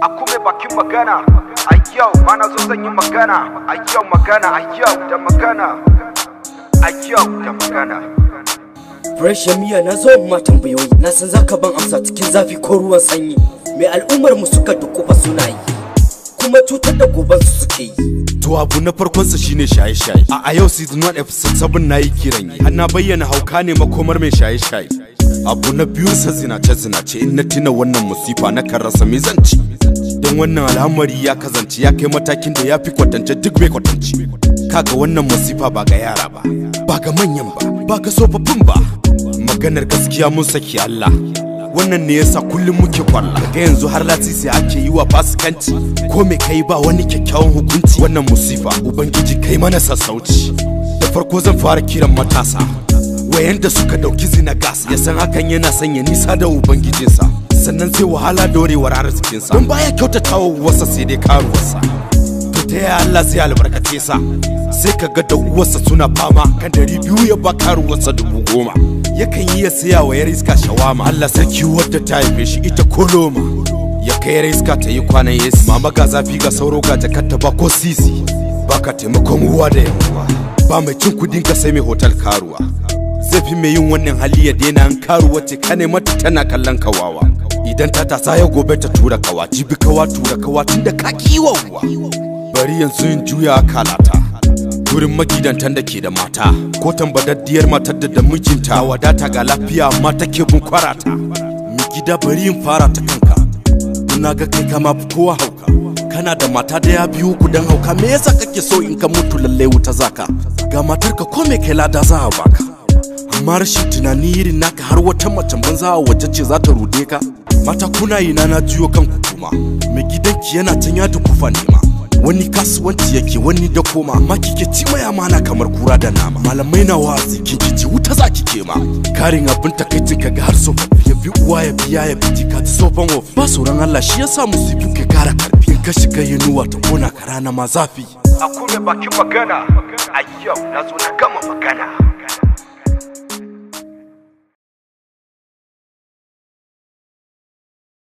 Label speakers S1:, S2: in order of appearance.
S1: Akume bakin magana, a yau mana zo zan yi magana, a yau magana, a yau da magana, a yau da magana.
S2: Fresh miya na zo ma tambayoyi, na san zaka ban amsa cikin zafi ko ruwan sanyi. Me al'ummar mu suka dukufa suna yi, kuma cutar da goban su suke yi.
S3: To abu na farkon sa shine shaye-shaye. A yau season 1 episode 7 nayi kiran yi. Har na bayyana hauka ne makomar mai shaye-shaye. Abu na biyu sa zinace in na tuna wannan musifa na kan rasa me zan ci. Dan wannan al'amari ya kazance ya kai matakin da ya fi kwatance duk bai kwatance. Kaga wannan musifa ba ga yara ba, ba ga manyan ba ga tsofaffin ba. Maganar gaskiya mun saki Allah. Wannan ne yasa kullum muke kwalla. Daga yanzu har latisi ake yi wa fasikanci. Ko me kai ba wani kyakkyawan hukunci. Wannan musifa ubangiji kai mana sassauci. Da farko zan fara kiran matasa wayanda suka dauki zina gasa. Ya san hakan yana sanya nisa da ubangijinsa, sannan zai wahala dorewar arzikinsa. Don baya kyautatawa uwarsa sai dai karuwarsa. To ta yaya Allah zai albarkace sa? Sai ka ga da uwarsa suna fama kan 200 ya ba karuwarsa 10,000. Yakan yi ya siya wa yar iska shawama. Allah sarki wadda ta haife shi ita koloma. Ya kai yar iska ta yi kwanan yesi. Mama ga zafi ga sauro ga jakarta ba ko sisi. Baka taimakon uwa da yawa, ba mai cin kudin ka sai mai hotel karuwa. Zai fi mai yin wannan hali ya daina an karuwa ce ka ne mata tana kallon kawawa. Idan ta tasa ya gobe ta tura kawa, jibi kawa tura kawa tunda ka kiwa uwa. Bari yanzu in juya kalata wurin magidantan da ke da mata, ko tambadaddiyar matar da mijinta wadata ga lafiya amma take bin kwarata. Mi gida bari in fara ta kanka, na ga kai kama fi kowa hauka. Kana da mata da ya biyu ku dan hauka, me yasa kake so in ka mutu lalle wuta zaka? Ga matarka ko me kai lada za a baka, amma rashin tunani irin naka har wata macen banza a waje ce za ta rude ka. Mata kuna yi na jiyo kanku kuma, mai gidanki yana can ya dukufa nema. Wani kasuwanci yake wani da koma, amma kike ci mai amana kamar kura da nama. Malamai na wazi kin kici wuta za ki kema. Karin abin takaicin ka ga har tsofaffi, ya bi uwa ya biya ya bi ka ta tsofan wofi. Ba sauran Allah shi yasa musibu ke kara karfi. In ka shiga yinuwa ta kona ka rana ma zafi.
S1: Akume bakin magana, a yau na zo na gama magana.